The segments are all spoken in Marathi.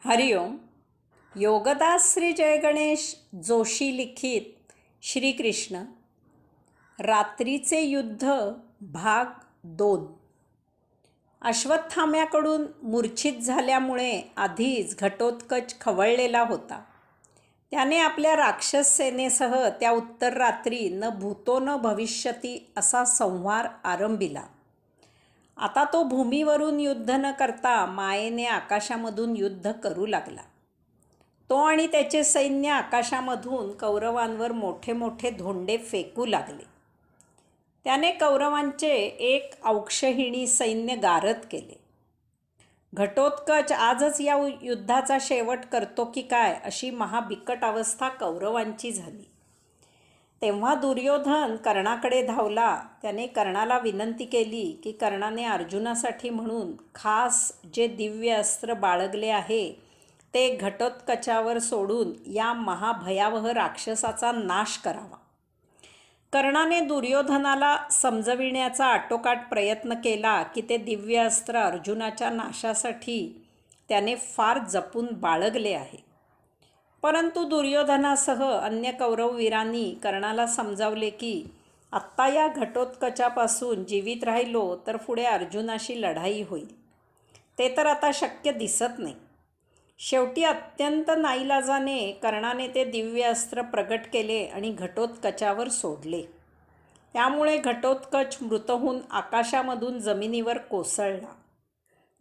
हरिओम. योगदास श्री जयगणेश जोशी लिखित श्रीकृष्ण रात्रीचे युद्ध भाग 2. अश्वत्थाम्याकडून मूर्छित झाल्यामुळे आधीच घटोत्कच खवळलेला होता. त्याने आपल्या राक्षस सेनेसह त्या उत्तर रात्री न भूतो न भविष्यती असा संहार आरंभिला. आता तो भूमीवरून युद्ध न करता मायेने आकाशामधून युद्ध करू लागला. तो आणि त्याचे सैन्य आकाशामधून कौरवांवर मोठे मोठे धोंडे फेकू लागले. त्याने कौरवांचे एक औक्षहिणी सैन्य गारद केले. घटोत्कच आजच या युद्धाचा शेवट करतो की काय अशी महाबिकट अवस्था कौरवांची झाली. तेव्हा दुर्योधन कर्णाकडे धावला. त्याने कर्णाला विनंती केली की कर्णाने अर्जुनासाठी म्हणून खास जे दिव्य अस्त्र बाळगले आहे ते घटोत्कचावर सोडून या महाभयावह राक्षसाचा नाश करावा. कर्णाने दुर्योधनाला समजविण्याचा आटोकाट प्रयत्न केला की ते दिव्य अस्त्र अर्जुनाच्या नाशासाठी त्याने फार जपून बाळगले आहे. परंतु दुर्योधनासह अन्य कौरववीरांनी कर्णाला समजावले की आत्ता या घटोत्कचापासून जीवित राहिलो तर पुढे अर्जुनाशी लढाई होईल. ते तर आता शक्य दिसत नाही. शेवटी अत्यंत नाईलाजाने कर्णाने ते दिव्य अस्त्र प्रगट केले आणि घटोत्कचावर सोडले. त्यामुळे घटोत्कच मृत होऊन आकाशामधून जमिनीवर कोसळला.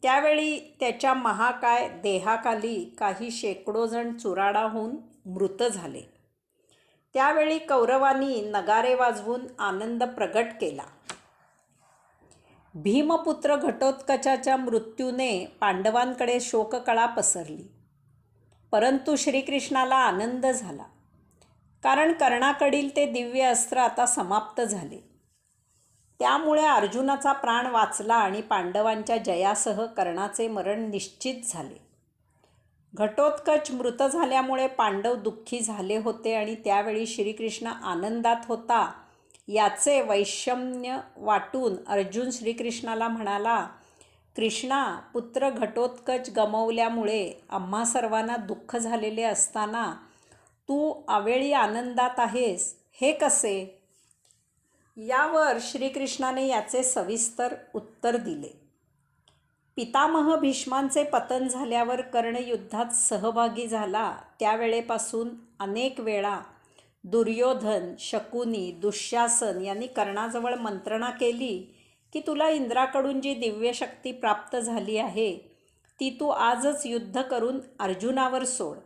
त्यावेळी त्याच्या महाकाय देहाखाली काही शेकडो जण चुराडा होऊन मृत झाले. त्यावेळी कौरवांनी नगारे वाजवून आनंद प्रगट केला. भीमपुत्र घटोत्कचाच्या मृत्यूने पांडवांकडे शोककळा पसरली. परंतु श्रीकृष्णाला आनंद झाला, कारण कर्णाकडील ते दिव्य अस्त्र आता समाप्त झाले. त्यामुळे अर्जुनाचा प्राण वाचला आणि पांडवांच्या जयासह कर्णाचे मरण निश्चित झाले. घटोत्कच मृत झाल्यामुळे पांडव दुःखी झाले होते आणि त्यावेळी श्रीकृष्ण आनंदात होता याचे वैषम्य वाटून अर्जुन श्रीकृष्णाला म्हणाला, कृष्णा, पुत्र घटोत्कच गमावल्यामुळे आम्हा सर्वांना दुःख झालेले असताना तू अवेळी आनंदात आहेस, हे कसे? यावर श्रीकृष्णाने याचे सविस्तर उत्तर दिले. पितामह भीष्मांचे पतन झाल्यावर कर्ण युद्धात सहभागी झाला त्यावेळेपासून अनेक वेळा दुर्योधन, शकुनी, दुःशासन यांनी कर्णाजवळ मंत्रणा केली की तुला इंद्राकडून जी दिव्यशक्ती प्राप्त झाली आहे ती तू आजच युद्ध करून अर्जुनावर सोड.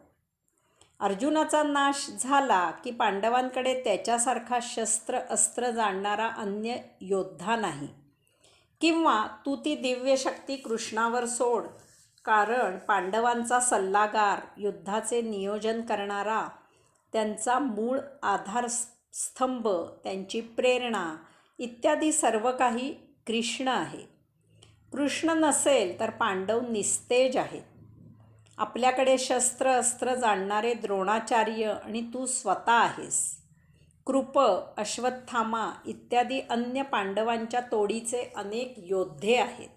अर्जुनाचा नाश झाला की पांडवांकडे त्याच्यासारखा शस्त्र अस्त्र जाणणारा अन्य योद्धा नाही, किंवा तू ती दिव्यशक्ती कृष्णावर सोड, कारण पांडवांचा सल्लागार, युद्धाचे नियोजन करणारा, त्यांचा मूळ आधारस्तंभ, त्यांची प्रेरणा इत्यादी सर्व काही कृष्ण आहे. कृष्ण नसेल तर पांडव निस्तेज आहेत. आपल्याकडे शस्त्र अस्त्र जाणणारे द्रोणाचार्य आणि तू स्वतः आहेस. कृप, अश्वत्थामा इत्यादी अन्य पांडवांच्या तोडीचे अनेक योद्धे आहेत.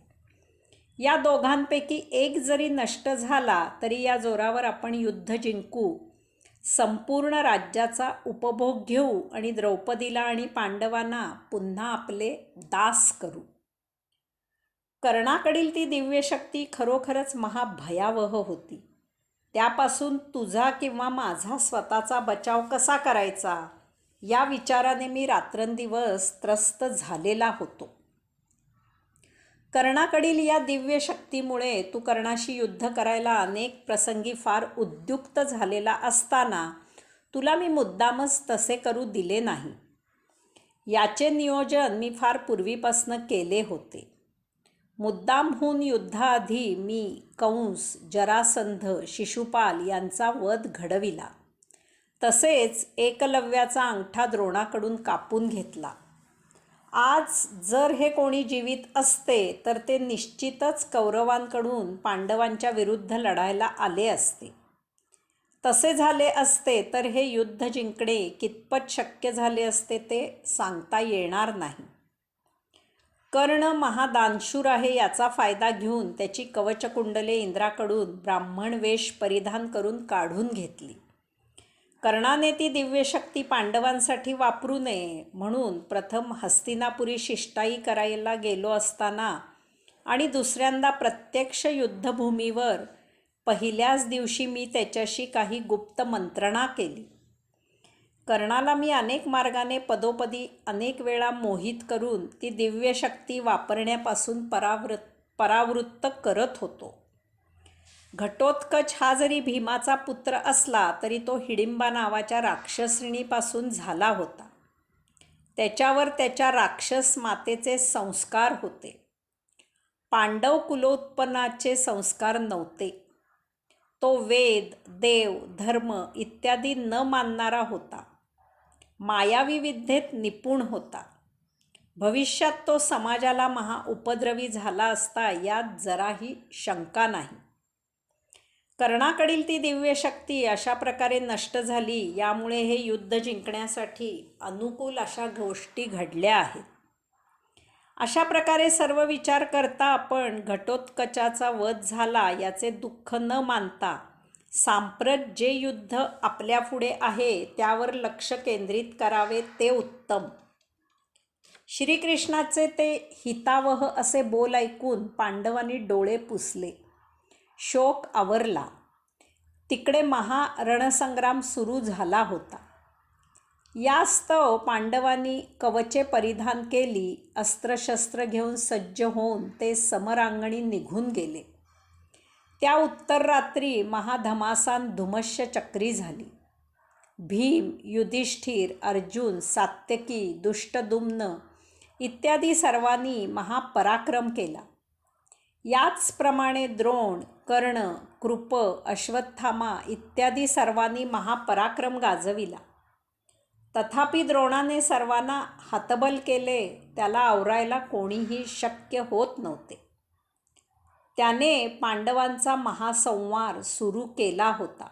या दोघांपैकी एक जरी नष्ट झाला तरी या जोरावर आपण युद्ध जिंकू, संपूर्ण राज्याचा उपभोग घेऊ आणि द्रौपदीला आणि पांडवांना पुन्हा आपले दास करू. कर्णाकडील ती दिव्यशक्ती खरोखरच महाभयावह होती. त्यापासून तुझा किंवा माझा स्वतःचा बचाव कसा करायचा या विचाराने मी रात्रंदिवस त्रस्त झालेला होतो. कर्णाकडील या दिव्यशक्तीमुळे तू कर्णाशी युद्ध करायला अनेक प्रसंगी फार उद्युक्त झालेला असताना तुला मी मुद्दामच तसे करू दिले नाही. याचे नियोजन मी फार पूर्वीपासून केले होते. मुद्दामहून युद्धाआधी मी कंस, जरासंध, शिशुपाल यांचा वध घडविला. तसेच एकलव्याचा अंगठा द्रोणाकडून कापून घेतला. आज जर हे कोणी जीवित असते तर ते निश्चितच कौरवांकडून पांडवांच्या विरुद्ध लढायला आले असते. तसे झाले असते तर हे युद्ध जिंकणे कितपत शक्य झाले असते ते सांगता येणार नाही. कर्ण महादानशूर आहे याचा फायदा घेऊन त्याची कवचकुंडले इंद्राकडून ब्राह्मण वेश परिधान करून काढून घेतली. कर्णाने ती दिव्यशक्ती पांडवांसाठी वापरू नये म्हणून प्रथम हस्तिनापुरी शिष्टाई करायला गेलो असताना आणि दुसऱ्यांदा प्रत्यक्ष युद्धभूमीवर पहिल्याच दिवशी मी त्याच्याशी काही गुप्त मंत्रणा केली. कर्णाला मी अनेक मार्गाने पदोपदी अनेक वेळा मोहित करून ती दिव्यशक्ती वापरण्यापासून परावृत्त करत होतो. घटोत्कच हा जरी भीमाचा पुत्र असला तरी तो हिडिंबा नावाच्या राक्षसिणीपासून झाला होता. त्याच्यावर त्याच्या राक्षस मातेचे संस्कार होते. पांडव कुलोत्पन्नाचे संस्कार नव्हते. तो वेद, देव, धर्म इत्यादी न मानणारा होता. मायावी विद्येत निपुण होता. भविष्यात तो समाजाला महाउपद्रवी झाला असता यात जराही शंका नाही. कर्णाकडील ती दिव्यशक्ती अशा प्रकारे नष्ट झाली यामुळे हे युद्ध जिंकण्यासाठी अनुकूल अशा गोष्टी घडल्या आहेत. अशा प्रकारे सर्व विचार करता आपण घटोत्कचाचा वध झाला याचे दुःख न मानता सांप्रत जे युद्ध आपल्यापुढे आहे त्यावर लक्ष केंद्रित करावे ते उत्तम. श्रीकृष्णाचे ते हितावह असे बोल ऐकून पांडवांनी डोळे पुसले. शोक आवरला. तिकडे महारणसंग्राम सुरू झाला होता. यास्तव पांडवांनी कवचे परिधान केली. अस्त्रशस्त्र घेऊन सज्ज होऊन ते समरांगणी निघून गेले. त्या उत्तर रात्री महाधमासान धुमश्य चक्री झाली. भीम, युधिष्ठिर, अर्जुन, सात्यकी, दुष्टदुम्न इत्यादी सर्वांनी महापराक्रम केला. याचप्रमाणे द्रोण, कर्ण, कृप, अश्वत्थामा इत्यादी सर्वांनी महापराक्रम गाजविला. तथापि द्रोणाने सर्वांना हतबल केले. त्याला आवरायला कोणीही शक्य होत नव्हते. त्याने पांडवांचा महासंहार सुरू केला होता.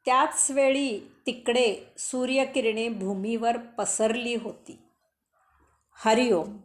त्याच वेळी तिकडे सूर्यकिरणे भूमीवर पसरली होती. हरिओम.